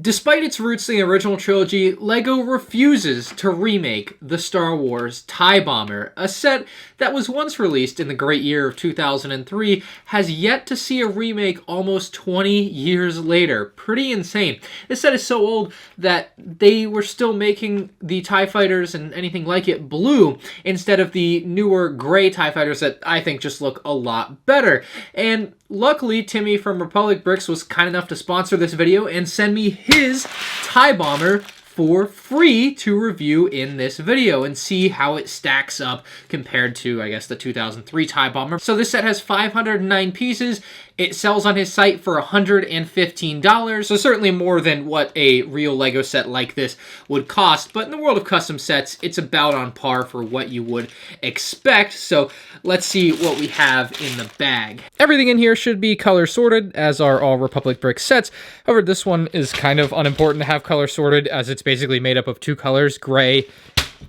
Despite its roots in the original trilogy, LEGO refuses to remake the Star Wars TIE Bomber. A set that was once released in the great year of 2003 has yet to see a remake almost 20 years later. Pretty insane. This set is so old that they were still making the TIE Fighters and anything like it blue instead of the newer gray TIE Fighters that I think just look a lot better. And luckily, Timmy from Republic Bricks was kind enough to sponsor this video and send me his TIE Bomber for free to review in this video and see how it stacks up compared to, I guess, the 2003 TIE Bomber. So this set has 509 pieces. It sells on his site for $115, so certainly more than what a real LEGO set like this would cost. But in the world of custom sets, it's about on par for what you would expect. So let's see what we have in the bag. Everything in here should be color sorted, as are all Republic Bricks sets. However, this one is kind of unimportant to have color sorted, as it's basically made up of two colors, gray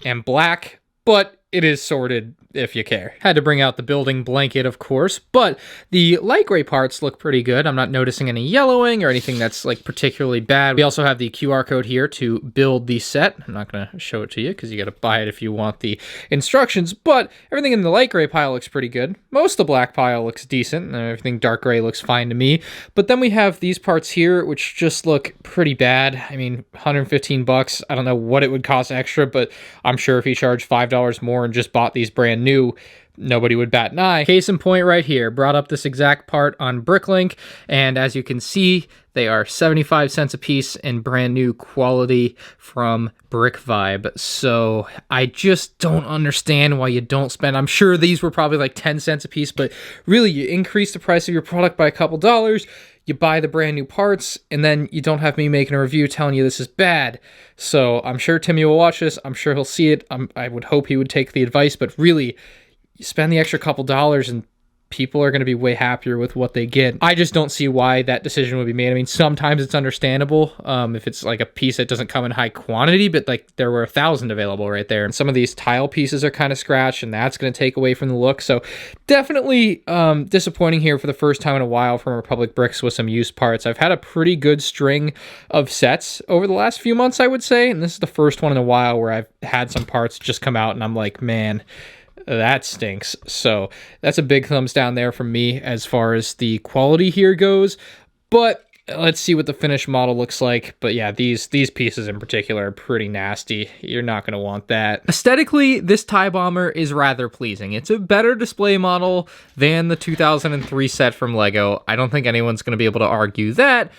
and black, but it is sorted if you care. Had to bring out the building blanket, of course, but the light gray parts look pretty good. I'm not noticing any yellowing or anything that's like particularly bad. We also have the QR code here to build the set. I'm not going to show it to you because you got to buy it if you want the instructions, but everything in the light gray pile looks pretty good. Most of the black pile looks decent, and everything dark gray looks fine to me. But then we have these parts here, which just look pretty bad. I mean, 115 bucks. I don't know what it would cost extra, but I'm sure if you charge $5 more and just bought these brand new, nobody would bat an eye. Case in point right here, brought up this exact part on Bricklink, and as you can see, they are 75 cents a piece and brand new quality from Brick Vibe. So I just don't understand why you don't spend, I'm sure these were probably like 10 cents a piece, but really you increase the price of your product by a couple dollars, you buy the brand new parts, and then you don't have me making a review telling you this is bad. So I'm sure Timmy will watch this. I'm sure he'll see it. I would hope he would take the advice, but really, you spend the extra couple dollars and people are going to be way happier with what they get. I just don't see why that decision would be made. I mean, sometimes it's understandable if it's like a piece that doesn't come in high quantity, but like there were 1,000 available right there. And some of these tile pieces are kind of scratched, and that's going to take away from the look. So definitely disappointing here for the first time in a while from Republic Bricks with some used parts. I've had a pretty good string of sets over the last few months, I would say. And this is the first one in a while where I've had some parts just come out and I'm like, man, that stinks. So that's a big thumbs down there from me as far as the quality here goes. But let's see what the finished model looks like. But yeah, these pieces in particular are pretty nasty. You're not going to want that. Aesthetically, this TIE Bomber is rather pleasing. It's a better display model than the 2003 set from LEGO. I don't think anyone's going to be able to argue that.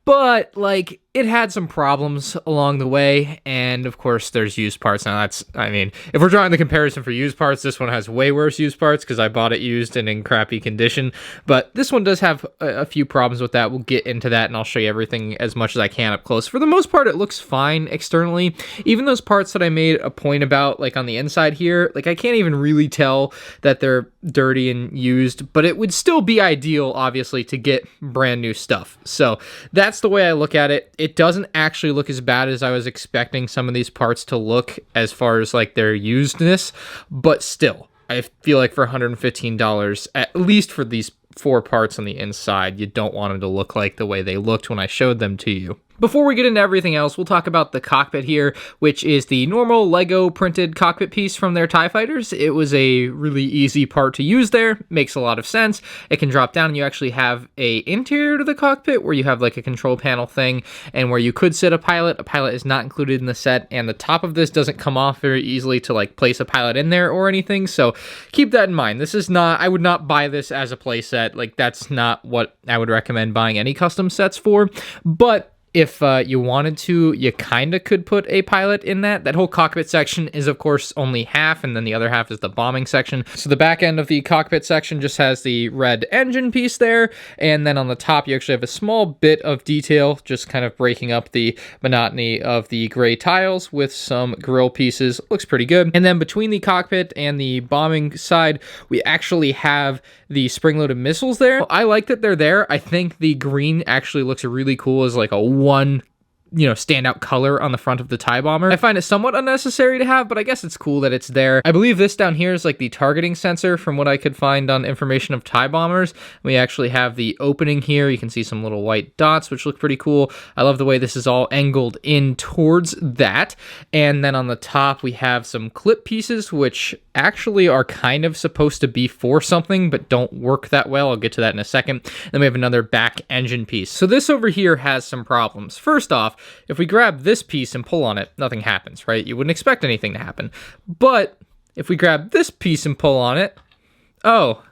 But, like, it had some problems along the way, and of course there's used parts. Now that's, I mean, if we're drawing the comparison for used parts, this one has way worse used parts because I bought it used and in crappy condition, but this one does have a few problems with that. We'll get into that and I'll show you everything as much as I can up close. For the most part, it looks fine externally. Even those parts that I made a point about, like on the inside here, like I can't even really tell that they're dirty and used, but it would still be ideal, obviously, to get brand new stuff. So that's the way I look at it. It doesn't actually look as bad as I was expecting some of these parts to look as far as like their usedness, but still, I feel like for $115, at least for these 4 parts on the inside, you don't want them to look like the way they looked when I showed them to you. Before we get into everything else, we'll talk about the cockpit here, which is the normal LEGO printed cockpit piece from their TIE Fighters. It was a really easy part to use there. Makes a lot of sense. It can drop down and you actually have a interior to the cockpit where you have like a control panel thing and where you could sit a pilot. A pilot is not included in the set, and the top of this doesn't come off very easily to like place a pilot in there or anything. So keep that in mind. This is not, I would not buy this as a play set. Like that's not what I would recommend buying any custom sets for, but if you wanted to, you kind of could put a pilot in that. That whole cockpit section is, of course, only half, and then the other half is the bombing section. So the back end of the cockpit section just has the red engine piece there, and then on the top, you actually have a small bit of detail, just kind of breaking up the monotony of the gray tiles with some grill pieces. Looks pretty good. And then between the cockpit and the bombing side, we actually have the spring-loaded missiles there. I like that they're there. I think the green actually looks really cool as like a one standout color on the front of the tie bomber. I find it somewhat unnecessary to have, but I guess it's cool that it's there. I believe this down here is like the targeting sensor from what I could find on information of tie bombers. We actually have the opening here. You can see some little white dots, which look pretty cool. I love the way this is all angled in towards that. And then on the top, we have some clip pieces, which actually are kind of supposed to be for something, but don't work that well. I'll get to that in a second. Then we have another back engine piece. So this over here has some problems. First off, if we grab this piece and pull on it, nothing happens, right? You wouldn't expect anything to happen. But if we grab this piece and pull on it, oh,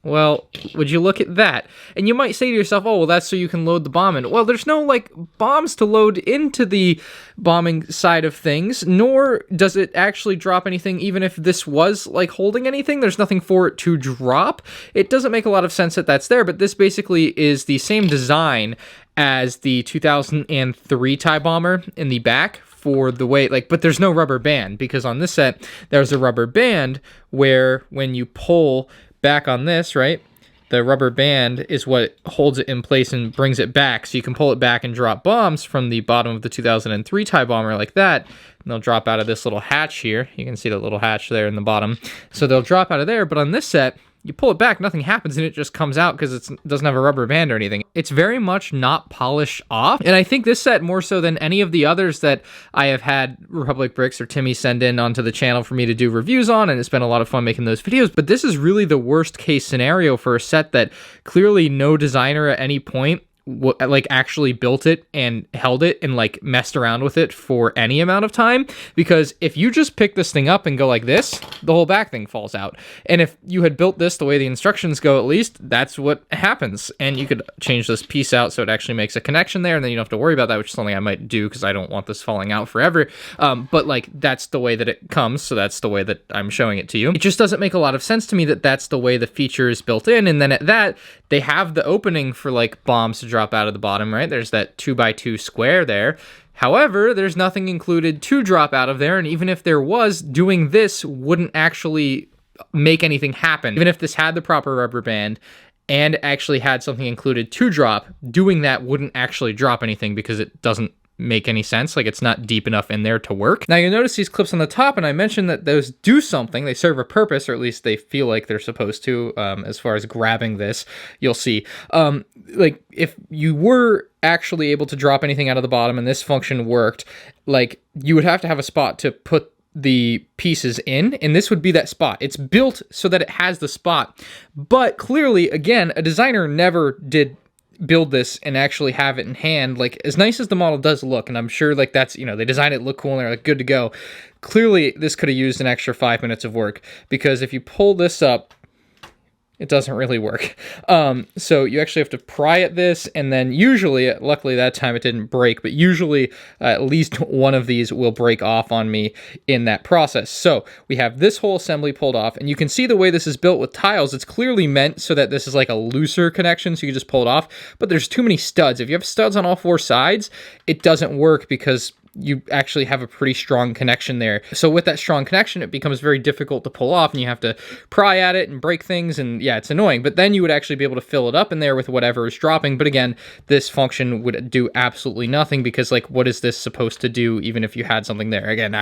well, would you look at that? And you might say to yourself, oh, well, that's so you can load the bomb in. Well, there's no, like, bombs to load into the bombing side of things, nor does it actually drop anything, even if this was, like, holding anything. There's nothing for it to drop. It doesn't make a lot of sense that that's there, but this basically is the same design as the 2003 tie bomber in the back for the way, like, but there's no rubber band, because on this set, there's a rubber band where when you pull back on this, right, the rubber band is what holds it in place and brings it back, so you can pull it back and drop bombs from the bottom of the 2003 tie bomber like that, and they'll drop out of this little hatch here. You can see the little hatch there in the bottom, so they'll drop out of there. But on this set, you pull it back, nothing happens, and it just comes out because it doesn't have a rubber band or anything. It's very much not polished off, and I think this set, more so than any of the others that I have had Republic Bricks or Timmy send in onto the channel for me to do reviews on, and it's been a lot of fun making those videos, but this is really the worst case scenario for a set that clearly no designer at any point like actually built it and held it and like messed around with it for any amount of time, because if you just pick this thing up and go like this, the whole back thing falls out. And if you had built this the way the instructions go, at least that's what happens. And you could change this piece out so it actually makes a connection there, and then you don't have to worry about that, which is something I might do because I don't want this falling out forever. But like, that's the way that it comes, so that's the way that I'm showing it to you. It just doesn't make a lot of sense to me that that's the way the feature is built in. And then at that, they have the opening for like bombs to drop out of the bottom, right? There's that 2x2 square there. However, there's nothing included to drop out of there, and even if there was, doing this wouldn't actually make anything happen. Even if this had the proper rubber band and actually had something included to drop, doing that wouldn't actually drop anything because it doesn't make any sense. Like, it's not deep enough in there to work. Now, you'll notice these clips on the top, and I mentioned that those do something. They serve a purpose, or at least they feel like they're supposed to, as far as grabbing this. You'll see. Like, if you were actually able to drop anything out of the bottom and this function worked, like, you would have to have a spot to put the pieces in, and this would be that spot. It's built so that it has the spot, but clearly, again, a designer never did build this and actually have it in hand. Like, as nice as the model does look, and I'm sure like that's, they designed it, look cool, and they're like good to go, clearly this could have used an extra 5 minutes of work, because if you pull this up, it doesn't really work. So you actually have to pry at this, and then usually, luckily that time it didn't break, but usually at least one of these will break off on me in that process. So we have this whole assembly pulled off, and you can see the way this is built with tiles. It's clearly meant so that this is like a looser connection, so you just pull it off, but there's too many studs. If you have studs on all four sides, it doesn't work because you actually have a pretty strong connection there. So with that strong connection, it becomes very difficult to pull off, and you have to pry at it and break things, and yeah, it's annoying. But then you would actually be able to fill it up in there with whatever is dropping. But again, this function would do absolutely nothing, because like, what is this supposed to do even if you had something there? Again,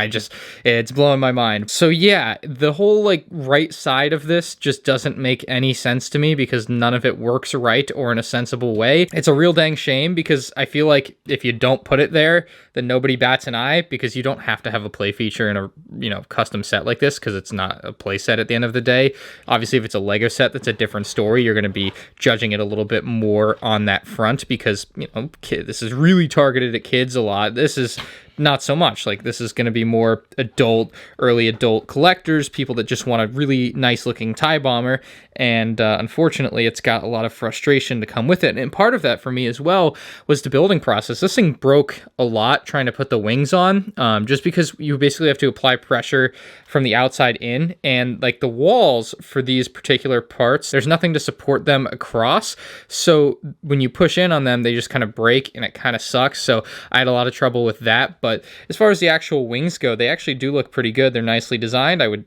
it's blowing my mind. So yeah, the whole like right side of this just doesn't make any sense to me, because none of it works right or in a sensible way. It's a real dang shame, because I feel like if you don't put it there, then nobody bats an eye, because you don't have to have a play feature in a custom set like this, because it's not a play set at the end of the day. Obviously, if it's a Lego set, that's a different story. You're going to be judging it a little bit more on that front, because this is really targeted at kids a lot. This is not so much. Like, this is going to be more adult, early adult collectors, people that just want a really nice looking tie bomber, and unfortunately it's got a lot of frustration to come with it. And part of that for me as well was the building process. This thing broke a lot trying to put the wings on, just because you basically have to apply pressure from the outside in, and like the walls for these particular parts, there's nothing to support them across, so when you push in on them, they just kind of break, and it kind of sucks. So I had a lot of trouble with that. But as far as the actual wings go, they actually do look pretty good. They're nicely designed. I would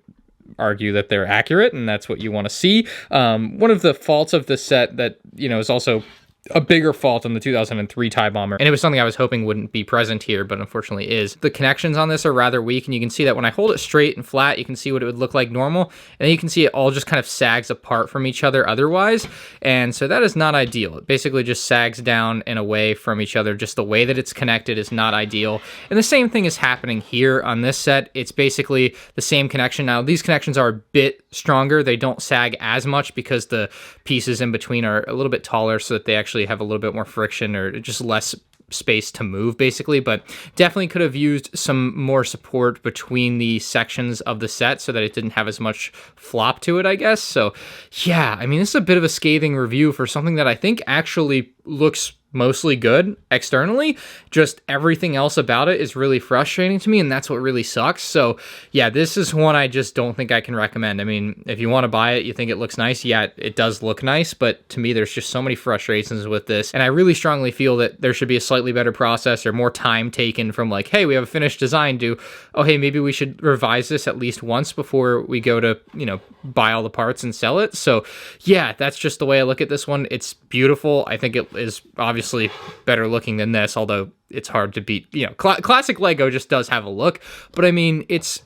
argue that they're accurate, and that's what you want to see. One of the faults of this set that is also a bigger fault on the 2003 TIE Bomber, and it was something I was hoping wouldn't be present here, but unfortunately is. The connections on this are rather weak, and you can see that when I hold it straight and flat, you can see what it would look like normal, and then you can see it all just kind of sags apart from each other otherwise, and so that is not ideal. It basically just sags down and away from each other. Just the way that it's connected is not ideal, and the same thing is happening here on this set. It's basically the same connection. Now, these connections are a bit stronger. They don't sag as much because the pieces in between are a little bit taller, so that they actually have a little bit more friction or just less space to move, basically, but definitely could have used some more support between the sections of the set so that it didn't have as much flop to it, I guess. So yeah, I mean, this is a bit of a scathing review for something that I think actually looks mostly good externally. Just everything else about it is really frustrating to me, and that's what really sucks. So yeah, this is one I just don't think I can recommend. I mean, if you want to buy it, you think it looks nice, yeah, it does look nice, but to me, there's just so many frustrations with this, and I really strongly feel that there should be a slightly better process or more time taken from like, hey, we have a finished design, to, oh, hey, maybe we should revise this at least once before we go to, you know, buy all the parts and sell it. So yeah, that's just the way I look at this one. It's beautiful. I think it is obviously better looking than this, although it's hard to beat. You know, classic Lego just does have a look, but I mean, it's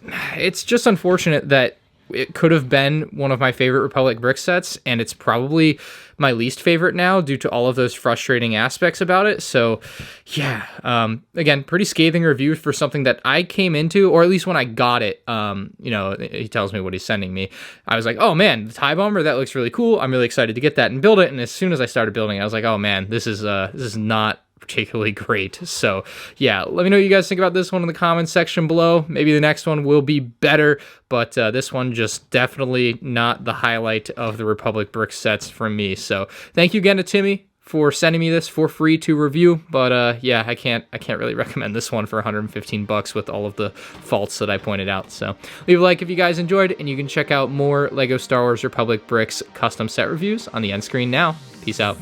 just unfortunate that it could have been one of my favorite Republic brick sets, and it's probably my least favorite now due to all of those frustrating aspects about it. So yeah, again, pretty scathing review for something that I came into, or at least when I got it, you know, he tells me what he's sending me. I was like, oh man, the TIE Bomber, that looks really cool. I'm really excited to get that and build it. And as soon as I started building it, I was like, oh man, this is not particularly great. So yeah, let me know what you guys think about this one in the comments section below. Maybe the next one will be better, but this one just definitely not the highlight of the Republic brick sets from me. So thank you again to Timmy for sending me this for free to review, but yeah, I can't really recommend this one for $115 with all of the faults that I pointed out. So leave a like if you guys enjoyed, and you can check out more Lego Star Wars Republic bricks custom set reviews on the end screen now. Peace out.